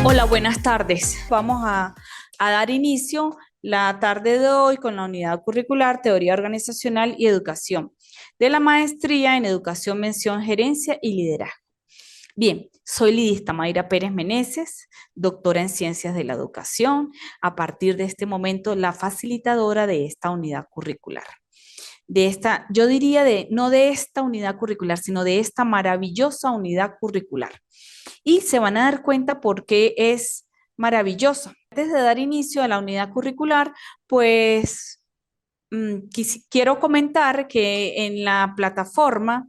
Hola, buenas tardes. Vamos a dar inicio la tarde de hoy con la unidad curricular Teoría Organizacional y Educación de la maestría en Educación, Mención, Gerencia y Liderazgo. Bien, soy Lidista Mayra Pérez Meneses, doctora en Ciencias de la Educación, a partir de este momento la facilitadora de esta unidad curricular. De esta, yo diría no de esta unidad curricular, sino de esta maravillosa unidad curricular. Y se van a dar cuenta por qué es maravillosa. Antes de dar inicio a la unidad curricular, pues quiero comentar que en la plataforma,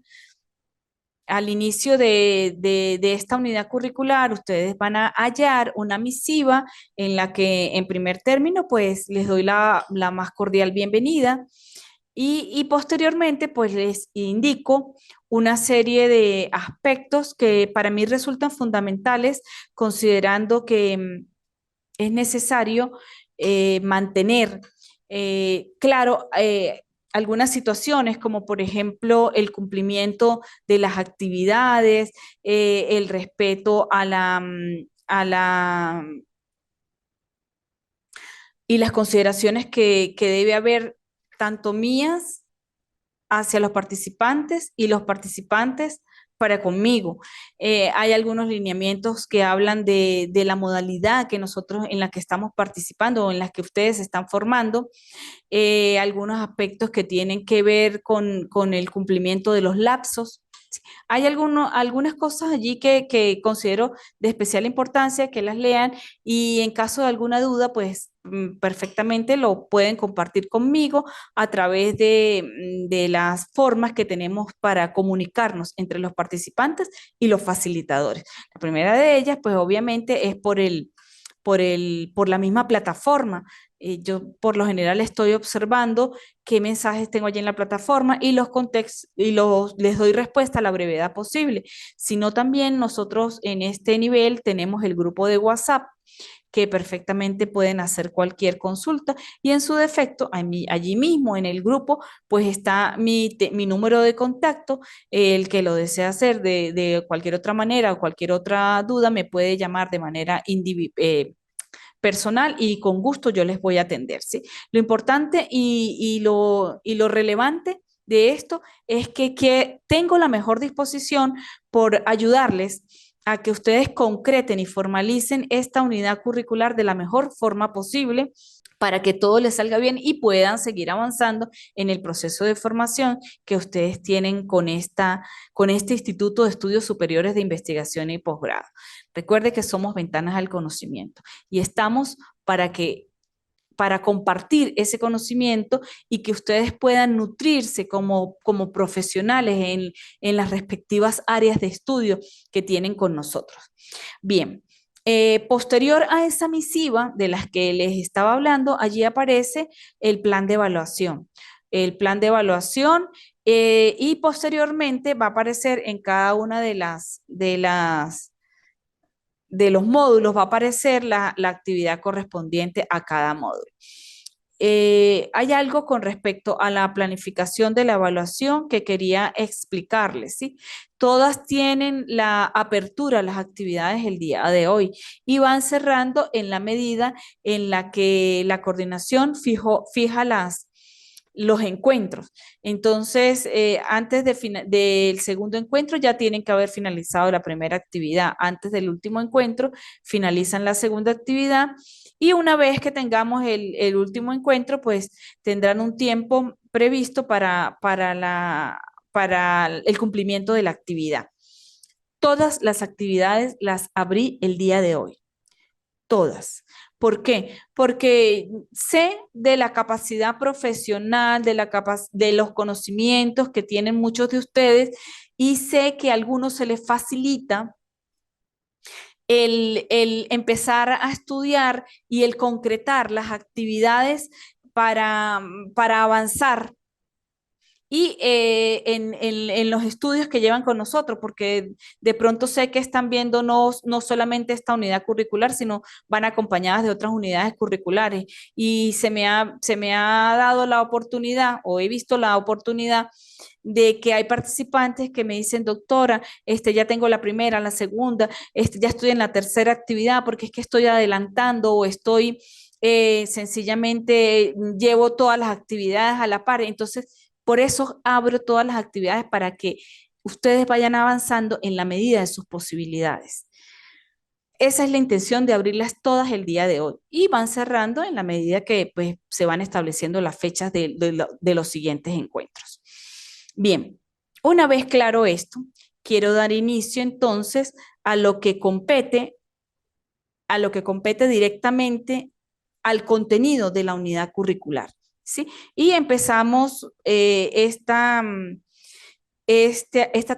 al inicio de esta unidad curricular, ustedes van a hallar una misiva en la que, en primer término, pues les doy la más cordial bienvenida y posteriormente, pues les indico una serie de aspectos que para mí resultan fundamentales, considerando que es necesario mantener claro algunas situaciones, como por ejemplo el cumplimiento de las actividades, el respeto y las consideraciones que debe haber tanto mías hacia los participantes y los participantes para conmigo. Hay algunos lineamientos que hablan de la modalidad que nosotros en la que estamos participando o en las que ustedes se están formando, algunos aspectos que tienen que ver con el cumplimiento de los lapsos. Hay algunas cosas allí que considero de especial importancia que las lean y en caso de alguna duda, pues perfectamente lo pueden compartir conmigo a través de las formas que tenemos para comunicarnos entre los participantes y los facilitadores. La primera de ellas, pues obviamente es por la misma plataforma. Yo por lo general estoy observando qué mensajes tengo allí en la plataforma y los contextos y les doy respuesta a la brevedad posible. Sino también nosotros en este nivel tenemos el grupo de WhatsApp que perfectamente pueden hacer cualquier consulta y en su defecto, allí mismo en el grupo, pues está mi número de contacto, el que lo desea hacer de cualquier otra manera o cualquier otra duda me puede llamar de manera personal y con gusto yo les voy a atender, ¿sí? Lo importante y lo relevante de esto es que tengo la mejor disposición por ayudarles a que ustedes concreten y formalicen esta unidad curricular de la mejor forma posible para que todo les salga bien y puedan seguir avanzando en el proceso de formación que ustedes tienen con este Instituto de Estudios Superiores de Investigación y Posgrado. Recuerde que somos ventanas al conocimiento y estamos para compartir ese conocimiento y que ustedes puedan nutrirse como profesionales en las respectivas áreas de estudio que tienen con nosotros. Bien, posterior a esa misiva de las que les estaba hablando, allí aparece el plan de evaluación. El plan de evaluación y posteriormente va a aparecer en cada una de los módulos, va a aparecer la actividad correspondiente a cada módulo. Hay algo con respecto a la planificación de la evaluación que quería explicarles, ¿sí? Todas tienen la apertura a las actividades el día de hoy y van cerrando en la medida en la que la coordinación fija los encuentros. Entonces, antes del segundo encuentro ya tienen que haber finalizado la primera actividad. Antes del último encuentro finalizan la segunda actividad y una vez que tengamos el último encuentro, pues tendrán un tiempo previsto para el cumplimiento de la actividad. Todas las actividades las abrí el día de hoy, todas. ¿Por qué? Porque sé de la capacidad profesional, de los conocimientos que tienen muchos de ustedes y sé que a algunos se les facilita el empezar a estudiar y el concretar las actividades para avanzar y en los estudios que llevan con nosotros, porque de pronto sé que están viendo no solamente esta unidad curricular, sino van acompañadas de otras unidades curriculares. Y se me ha dado la oportunidad, o he visto la oportunidad, de que hay participantes que me dicen, doctora, ya tengo la primera, la segunda, ya estoy en la tercera actividad porque es que estoy adelantando o estoy sencillamente llevo todas las actividades a la par. Entonces, por eso abro todas las actividades para que ustedes vayan avanzando en la medida de sus posibilidades. Esa es la intención de abrirlas todas el día de hoy y van cerrando en la medida que pues, se van estableciendo las fechas de los siguientes encuentros. Bien, una vez claro esto, quiero dar inicio entonces a lo que compete, directamente al contenido de la unidad curricular, ¿sí? Y empezamos esta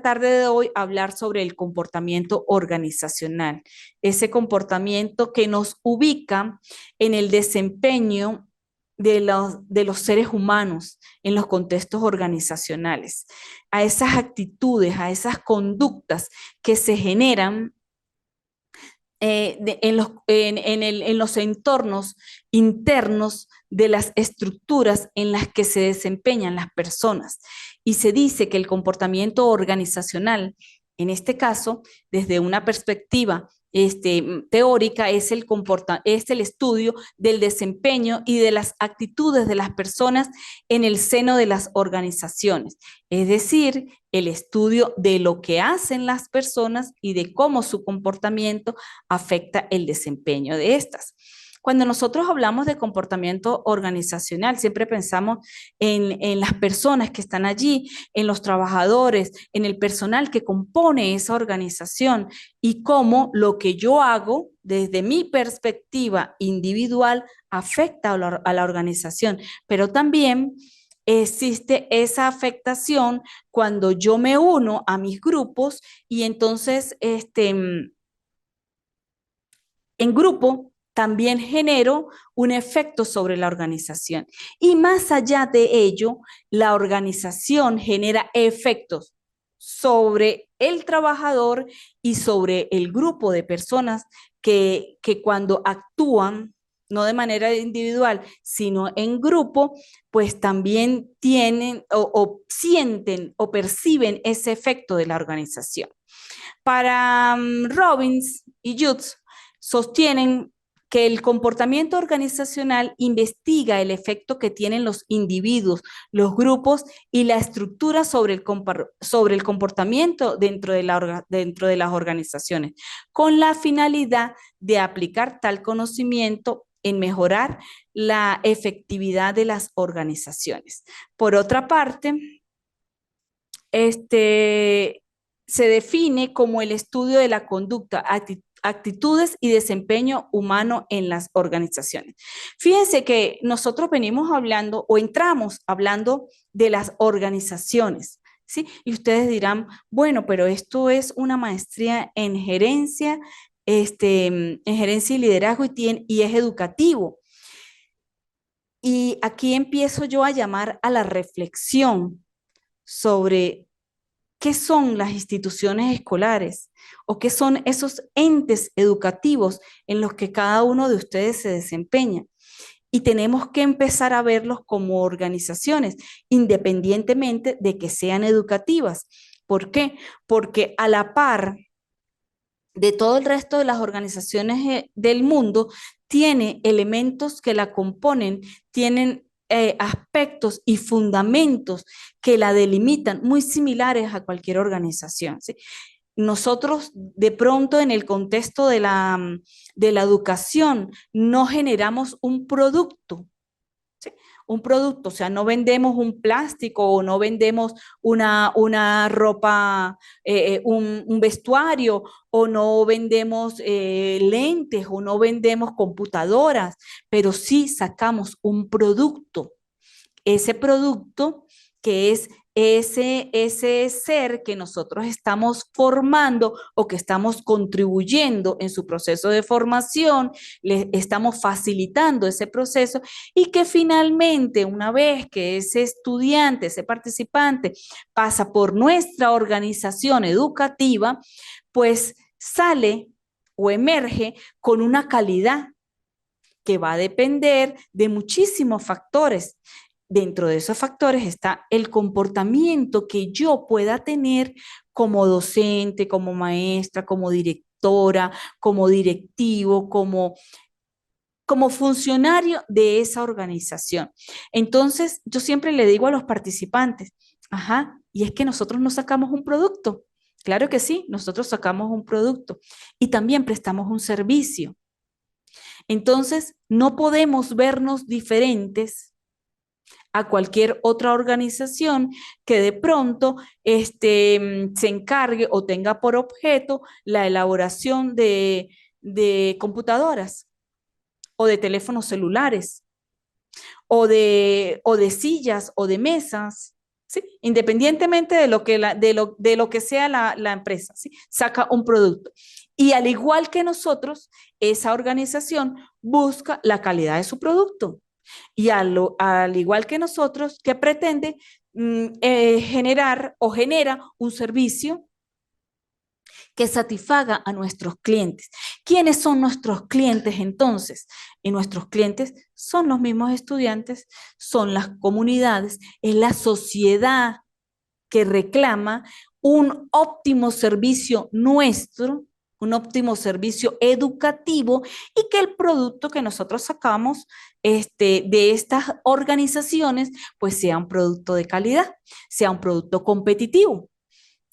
tarde de hoy a hablar sobre el comportamiento organizacional, ese comportamiento que nos ubica en el desempeño de los seres humanos en los contextos organizacionales, a esas actitudes, a esas conductas que se generan en los entornos internos de las estructuras en las que se desempeñan las personas. Y se dice que el comportamiento organizacional, en este caso, desde una perspectiva teórica, es el estudio del desempeño y de las actitudes de las personas en el seno de las organizaciones. Es decir, el estudio de lo que hacen las personas y de cómo su comportamiento afecta el desempeño de estas. Cuando nosotros hablamos de comportamiento organizacional, siempre pensamos en las personas que están allí, en los trabajadores, en el personal que compone esa organización y cómo lo que yo hago desde mi perspectiva individual afecta a la organización, pero también existe esa afectación cuando yo me uno a mis grupos y entonces en grupo también genero un efecto sobre la organización. Y más allá de ello, la organización genera efectos sobre el trabajador y sobre el grupo de personas que cuando actúan, no de manera individual, sino en grupo, pues también tienen o sienten o perciben ese efecto de la organización. Para Robbins y Jutz sostienen que el comportamiento organizacional investiga el efecto que tienen los individuos, los grupos y la estructura sobre el comportamiento dentro de las organizaciones, con la finalidad de aplicar tal conocimiento en mejorar la efectividad de las organizaciones. Por otra parte, se define como el estudio de la conducta, actitudes y desempeño humano en las organizaciones. Fíjense que nosotros venimos hablando o entramos hablando de las organizaciones, ¿sí? Y ustedes dirán, bueno, pero esto es una maestría en gerencia, en gerencia y liderazgo y es educativo. Y aquí empiezo yo a llamar a la reflexión sobre qué son las instituciones escolares o qué son esos entes educativos en los que cada uno de ustedes se desempeña. Y tenemos que empezar a verlos como organizaciones, independientemente de que sean educativas. ¿Por qué? Porque a la par de todo el resto de las organizaciones del mundo, tiene elementos que la componen, tienen aspectos y fundamentos que la delimitan muy similares a cualquier organización, ¿sí? Nosotros de pronto en el contexto de la educación no generamos un producto, ¿sí? Un producto, o sea, no vendemos un plástico o no vendemos una ropa, un vestuario o no vendemos lentes o no vendemos computadoras, pero sí sacamos un producto. Ese producto que es ese ser que nosotros estamos formando o que estamos contribuyendo en su proceso de formación, le estamos facilitando ese proceso y que finalmente, una vez que ese estudiante, ese participante pasa por nuestra organización educativa, pues sale o emerge con una calidad que va a depender de muchísimos factores. Dentro de esos factores está el comportamiento que yo pueda tener como docente, como maestra, como directora, como directivo, como funcionario de esa organización. Entonces, yo siempre le digo a los participantes, ajá, y es que nosotros no sacamos un producto. Claro que sí, nosotros sacamos un producto y también prestamos un servicio. Entonces, no podemos vernos diferentes a cualquier otra organización que de pronto se encargue o tenga por objeto la elaboración de computadoras o de teléfonos celulares o de sillas o de mesas. ¿Sí? Independientemente de de lo que sea la empresa, ¿sí? Saca un producto. Y al igual que nosotros, esa organización busca la calidad de su producto. Y al igual que nosotros, que pretende generar o genera un servicio que satisfaga a nuestros clientes. ¿Quiénes son nuestros clientes entonces? Y nuestros clientes son los mismos estudiantes, son las comunidades, es la sociedad que reclama un óptimo servicio nuestro, un óptimo servicio educativo y que el producto que nosotros sacamos de estas organizaciones pues sea un producto de calidad, sea un producto competitivo.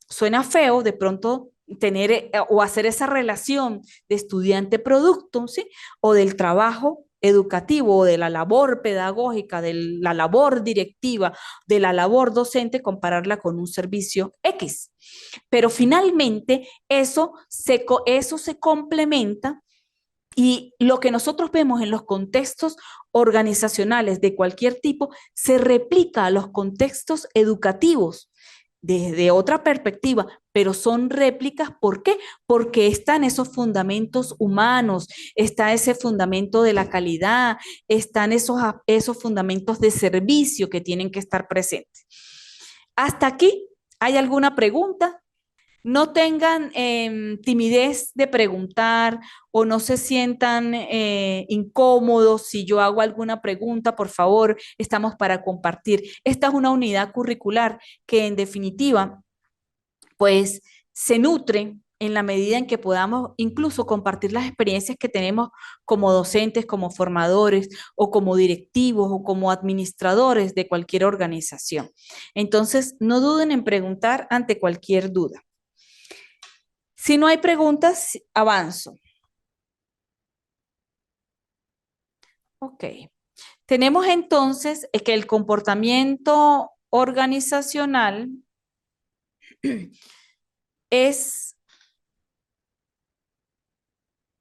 Suena feo de pronto tener o hacer esa relación de estudiante-producto, ¿sí? O del trabajo educativo, o de la labor pedagógica, de la labor directiva, de la labor docente, compararla con un servicio X. Pero finalmente eso se complementa y lo que nosotros vemos en los contextos organizacionales de cualquier tipo se replica a los contextos educativos desde otra perspectiva, pero son réplicas. ¿Por qué? Porque están esos fundamentos humanos, está ese fundamento de la calidad, están esos fundamentos de servicio que tienen que estar presentes. Hasta aquí, ¿hay alguna pregunta? No tengan timidez de preguntar o no se sientan incómodos si yo hago alguna pregunta, por favor, estamos para compartir. Esta es una unidad curricular que en definitiva, pues se nutre en la medida en que podamos incluso compartir las experiencias que tenemos como docentes, como formadores o como directivos o como administradores de cualquier organización. Entonces, no duden en preguntar ante cualquier duda. Si no hay preguntas, avanzo. Ok. Tenemos entonces que el comportamiento organizacional es,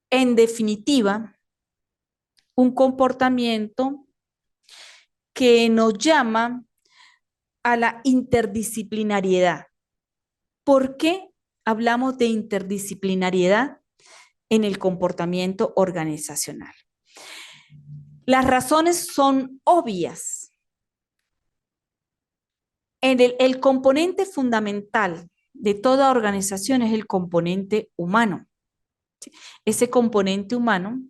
en definitiva, un comportamiento que nos llama a la interdisciplinariedad. ¿Por qué hablamos de interdisciplinariedad en el comportamiento organizacional? Las razones son obvias. El componente fundamental de toda organización es el componente humano. ¿Sí? Ese componente humano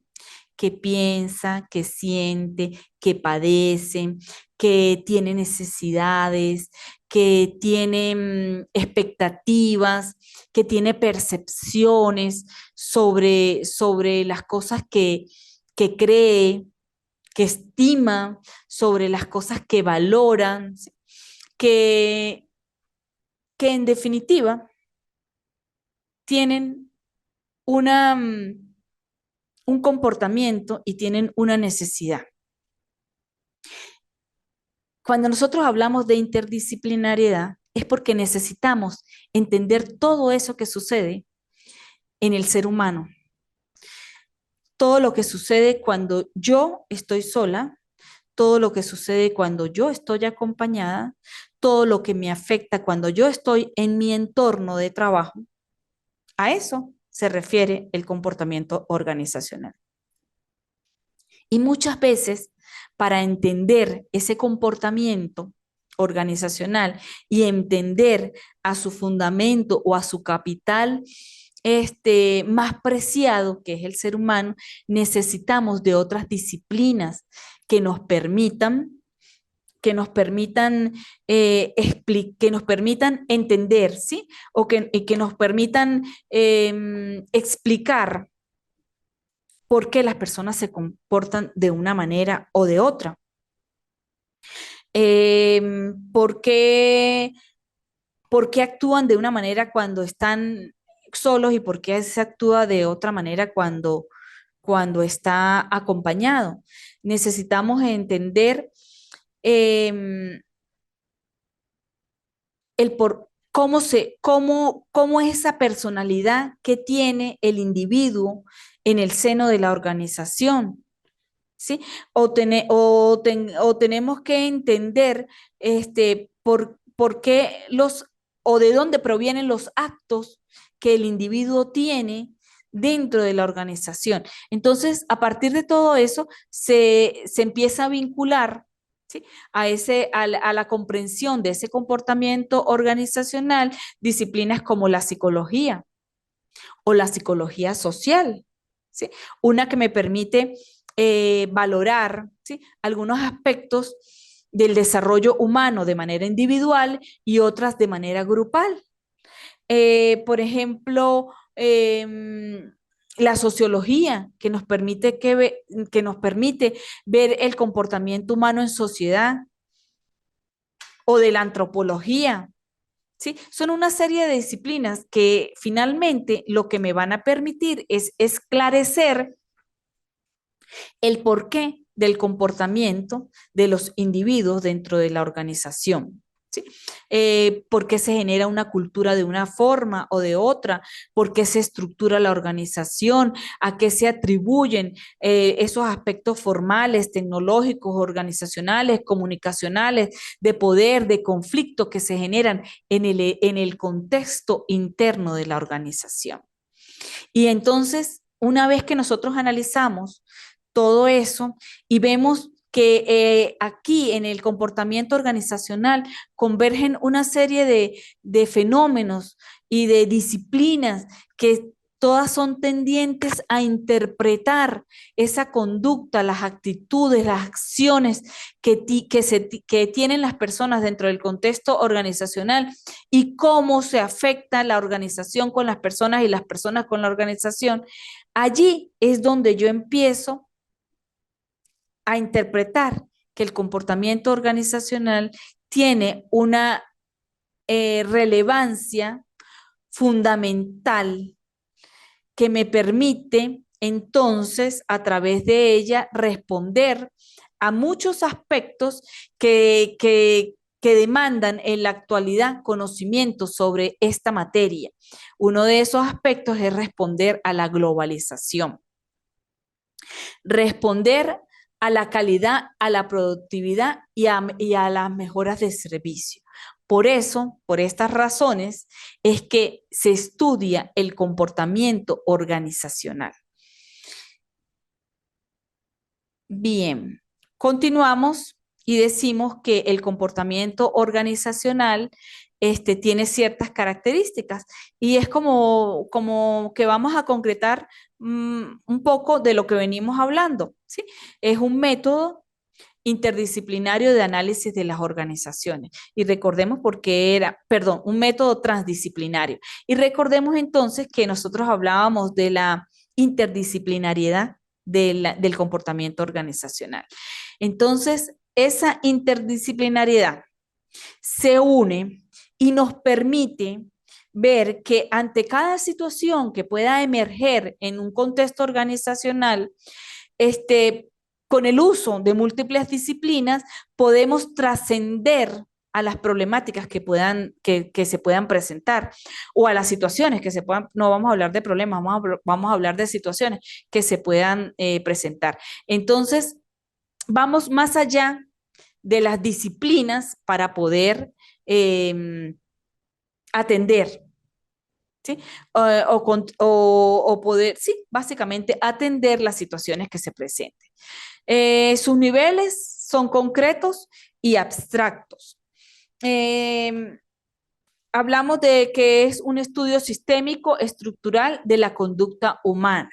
que piensa, que siente, que padece, que tiene necesidades, que tiene expectativas, que tiene percepciones sobre las cosas que cree, que estima, sobre las cosas que valoran, ¿sí? que, que en definitiva tienen una, un comportamiento y tienen una necesidad. Cuando nosotros hablamos de interdisciplinariedad es porque necesitamos entender todo eso que sucede en el ser humano. Todo lo que sucede cuando yo estoy sola, todo lo que sucede cuando yo estoy acompañada, todo lo que me afecta cuando yo estoy en mi entorno de trabajo. A eso se refiere el comportamiento organizacional. Y muchas veces, para entender ese comportamiento organizacional y entender a su fundamento o a su capital más preciado, que es el ser humano, necesitamos de otras disciplinas que nos permitan que nos permitan entender, ¿sí? O que nos permitan explicar por qué las personas se comportan de una manera o de otra. ¿Por qué, por qué actúan de una manera cuando están solos y por qué se actúa de otra manera cuando está acompañado? Necesitamos entender eh, cómo es esa personalidad que tiene el individuo en el seno de la organización. ¿Sí? O tenemos que entender por qué o de dónde provienen los actos que el individuo tiene dentro de la organización. Entonces, a partir de todo eso, se empieza a vincular, ¿sí? A la comprensión de ese comportamiento organizacional, disciplinas como la psicología o la psicología social, ¿sí? Una que me permite valorar, ¿sí?, algunos aspectos del desarrollo humano de manera individual y otras de manera grupal. Por ejemplo, la sociología, que nos permite ver el comportamiento humano en sociedad, o de la antropología, ¿sí? Son una serie de disciplinas que finalmente lo que me van a permitir es esclarecer el porqué del comportamiento de los individuos dentro de la organización. ¿Sí? ¿Por qué se genera una cultura de una forma o de otra? ¿Por qué se estructura la organización? ¿A qué se atribuyen esos aspectos formales, tecnológicos, organizacionales, comunicacionales, de poder, de conflicto que se generan en el contexto interno de la organización? Y entonces, una vez que nosotros analizamos todo eso y vemos que aquí en el comportamiento organizacional convergen una serie de fenómenos y de disciplinas que todas son tendientes a interpretar esa conducta, las actitudes, las acciones que tienen las personas dentro del contexto organizacional y cómo se afecta la organización con las personas y las personas con la organización. Allí es donde yo empiezo a interpretar que el comportamiento organizacional tiene una relevancia fundamental que me permite entonces a través de ella responder a muchos aspectos que demandan en la actualidad conocimiento sobre esta materia. Uno de esos aspectos es responder a la globalización, responder a la calidad, a la productividad y a las mejoras de servicio. Por eso, por estas razones, es que se estudia el comportamiento organizacional. Bien, continuamos y decimos que el comportamiento organizacional tiene ciertas características y es como que vamos a concretar un poco de lo que venimos hablando, ¿sí? Es un método interdisciplinario de análisis de las organizaciones. Y recordemos por qué era, perdón, un método transdisciplinario. Y recordemos entonces que nosotros hablábamos de la interdisciplinariedad del comportamiento organizacional. Entonces, esa interdisciplinariedad se une y nos permite ver que ante cada situación que pueda emerger en un contexto organizacional, con el uso de múltiples disciplinas, podemos trascender a las problemáticas que se puedan presentar o a las situaciones que se puedan, no vamos a hablar de problemas, vamos a hablar de situaciones que se puedan presentar. Entonces, vamos más allá de las disciplinas para poder atender, ¿sí? O poder, sí, básicamente atender las situaciones que se presenten. Sus niveles son concretos y abstractos. Eh, Hablamos de que es un estudio sistémico estructural de la conducta humana.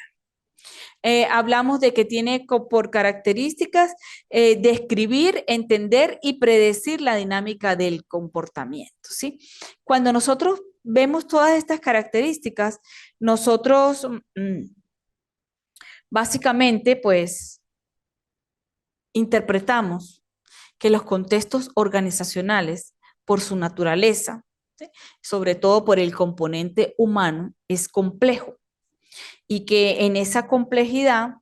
Hablamos de que tiene por características describir, entender y predecir la dinámica del comportamiento, ¿sí? Cuando nosotros vemos todas estas características, nosotros básicamente pues interpretamos que los contextos organizacionales, por su naturaleza, ¿sí?, sobre todo por el componente humano, es complejo y que en esa complejidad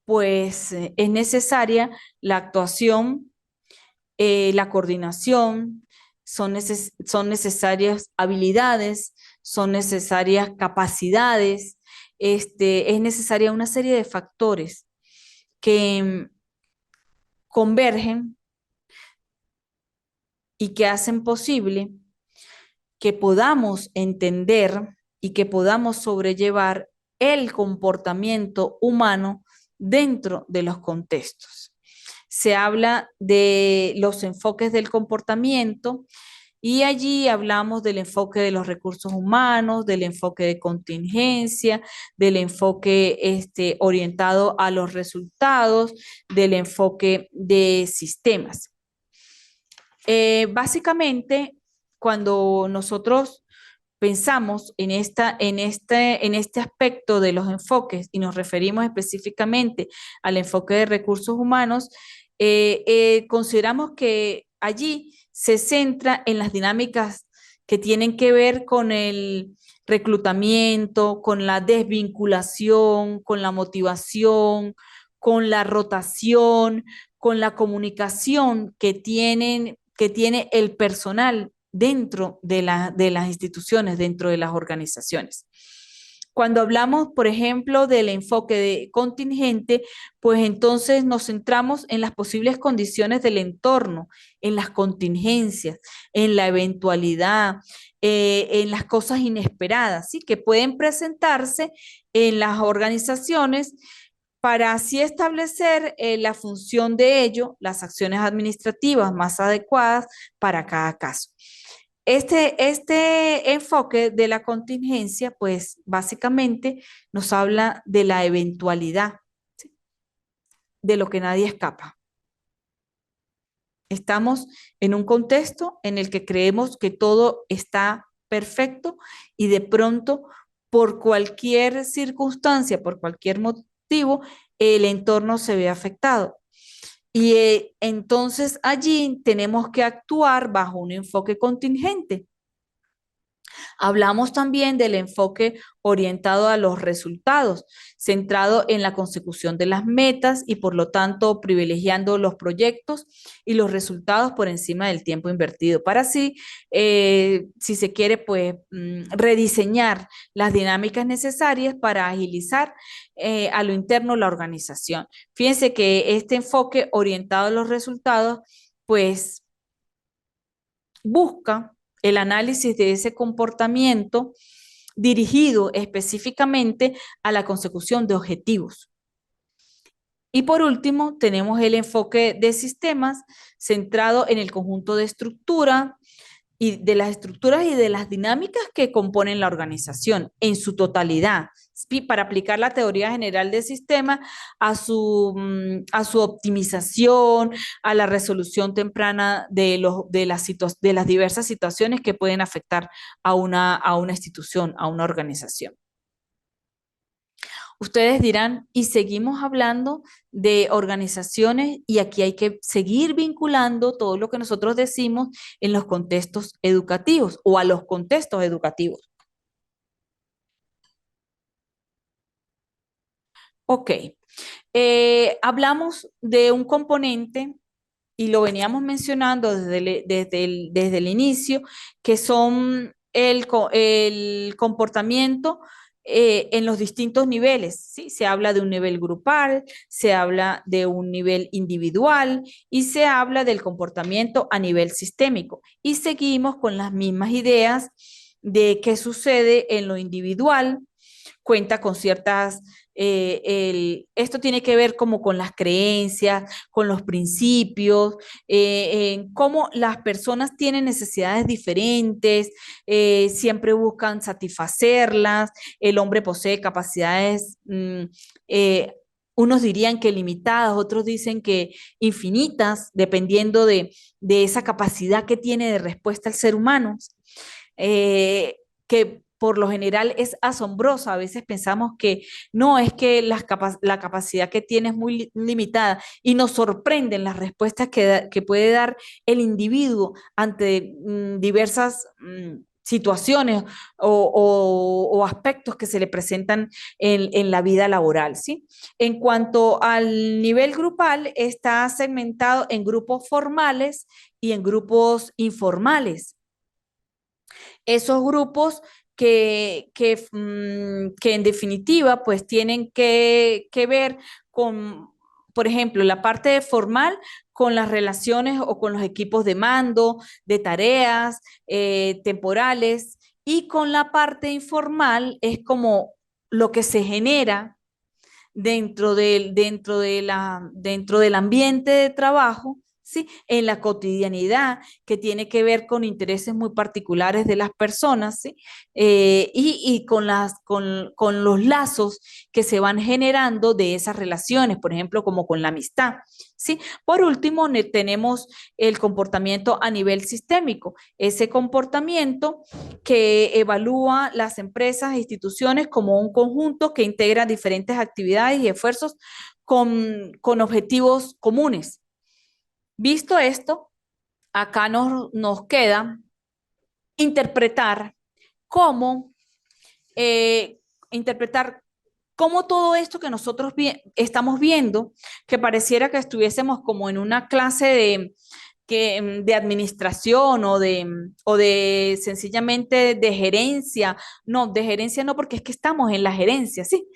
pues es necesaria la actuación, la coordinación, son necesarias habilidades, son necesarias capacidades, es necesaria una serie de factores que convergen y que hacen posible que podamos entender y que podamos sobrellevar el comportamiento humano dentro de los contextos. Se habla de los enfoques del comportamiento y allí hablamos del enfoque de los recursos humanos, del enfoque de contingencia, del enfoque orientado a los resultados, del enfoque de sistemas. Básicamente, cuando nosotros pensamos en este aspecto de los enfoques y nos referimos específicamente al enfoque de recursos humanos, consideramos que allí se centra en las dinámicas que tienen que ver con el reclutamiento, con la desvinculación, con la motivación, con la rotación, con la comunicación que tiene el personal dentro de las instituciones, dentro de las organizaciones. Cuando hablamos, por ejemplo, del enfoque de contingente, pues entonces nos centramos en las posibles condiciones del entorno, en las contingencias, en la eventualidad, en las cosas inesperadas, ¿sí?, que pueden presentarse en las organizaciones para así establecer la función de ello, las acciones administrativas más adecuadas para cada caso. Este enfoque de la contingencia, pues básicamente nos habla de la eventualidad, ¿sí?, de lo que nadie escapa. Estamos en un contexto en el que creemos que todo está perfecto y de pronto, por cualquier circunstancia, por cualquier motivo, el entorno se ve afectado. Y entonces allí tenemos que actuar bajo un enfoque contingente. Hablamos también del enfoque orientado a los resultados, centrado en la consecución de las metas y por lo tanto privilegiando los proyectos y los resultados por encima del tiempo invertido para así, si se quiere, pues rediseñar las dinámicas necesarias para agilizar a lo interno la organización. Fíjense que este enfoque orientado a los resultados, pues busca el análisis de ese comportamiento dirigido específicamente a la consecución de objetivos. Y por último, tenemos el enfoque de sistemas centrado en el conjunto de estructura y de las estructuras y de las dinámicas que componen la organización en su totalidad, para aplicar la teoría general del sistema a su optimización, a la resolución temprana de las diversas situaciones que pueden afectar a una institución, a una organización. Ustedes dirán, y seguimos hablando de organizaciones y aquí hay que seguir vinculando todo lo que nosotros decimos en los contextos educativos o a los contextos educativos. Ok, hablamos de un componente y lo veníamos mencionando desde el inicio, que son el comportamiento en los distintos niveles, ¿sí? Se habla de un nivel grupal, se habla de un nivel individual y se habla del comportamiento a nivel sistémico. Y seguimos con las mismas ideas de qué sucede en lo individual, cuenta con ciertas, esto tiene que ver como con las creencias, con los principios, en cómo las personas tienen necesidades diferentes, siempre buscan satisfacerlas, el hombre posee capacidades, eh, unos dirían que limitadas, otros dicen que infinitas, dependiendo de esa capacidad que tiene de respuesta el ser humano, que por lo general es asombrosa. A veces pensamos que no, es que la capacidad que tiene es muy limitada y nos sorprenden las respuestas que puede dar el individuo ante diversas situaciones o aspectos que se le presentan en la vida laboral, ¿sí? En cuanto al nivel grupal, está segmentado en grupos formales y en grupos informales. Esos grupos que en definitiva pues tienen que ver con, por ejemplo, la parte formal con las relaciones o con los equipos de mando, de tareas temporales, y con la parte informal es como lo que se genera dentro del ambiente de trabajo, ¿sí? En la cotidianidad, que tiene que ver con intereses muy particulares de las personas, ¿sí? Y con los lazos que se van generando de esas relaciones, por ejemplo, como con la amistad, ¿sí? Por último, tenemos el comportamiento a nivel sistémico, ese comportamiento que evalúa las empresas e instituciones como un conjunto que integra diferentes actividades y esfuerzos con objetivos comunes. Visto esto, acá nos queda interpretar cómo, eh, interpretar cómo todo esto que nosotros estamos viendo, que pareciera que estuviésemos como en una clase de administración o de sencillamente de gerencia. No, de gerencia no, porque es que estamos en la gerencia, ¿sí?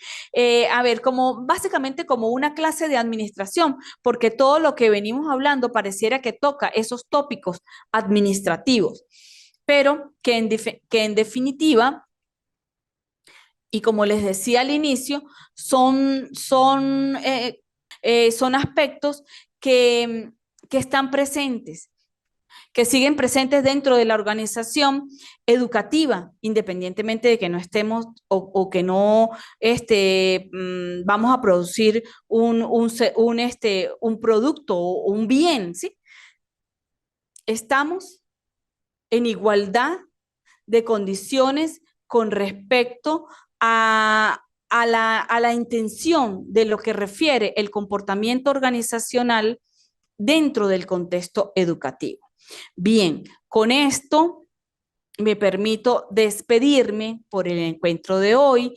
A ver, como básicamente como una clase de administración, porque todo lo que venimos hablando pareciera que toca esos tópicos administrativos, pero que en definitiva, y como les decía al inicio, son aspectos que están presentes, que siguen presentes dentro de la organización educativa, independientemente de que no estemos o que no vamos a producir un producto o un bien, ¿sí? Estamos en igualdad de condiciones con respecto a la intención de lo que refiere el comportamiento organizacional dentro del contexto educativo. Bien, con esto me permito despedirme por el encuentro de hoy.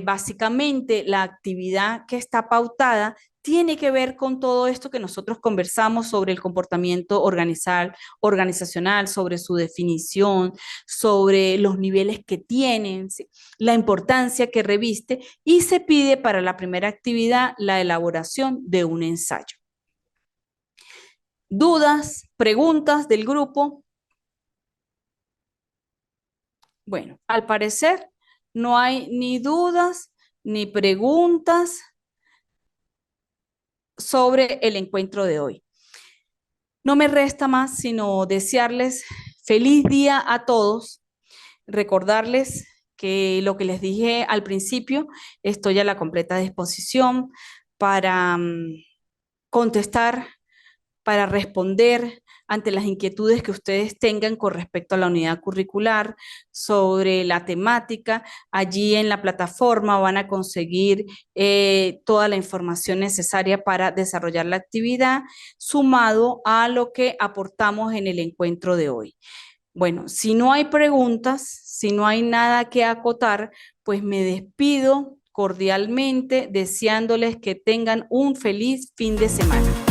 Básicamente, la actividad que está pautada tiene que ver con todo esto que nosotros conversamos sobre el comportamiento organizacional, sobre su definición, sobre los niveles que tienen, ¿sí? La importancia que reviste, y se pide para la primera actividad la elaboración de un ensayo. ¿Dudas, preguntas del grupo? Bueno, al parecer no hay ni dudas ni preguntas sobre el encuentro de hoy. No me resta más sino desearles feliz día a todos, recordarles que lo que les dije al principio, estoy a la completa disposición para contestar, para responder ante las inquietudes que ustedes tengan con respecto a la unidad curricular, sobre la temática. Allí en la plataforma van a conseguir toda la información necesaria para desarrollar la actividad, sumado a lo que aportamos en el encuentro de hoy. Bueno, si no hay preguntas, si no hay nada que acotar, pues me despido cordialmente, deseándoles que tengan un feliz fin de semana.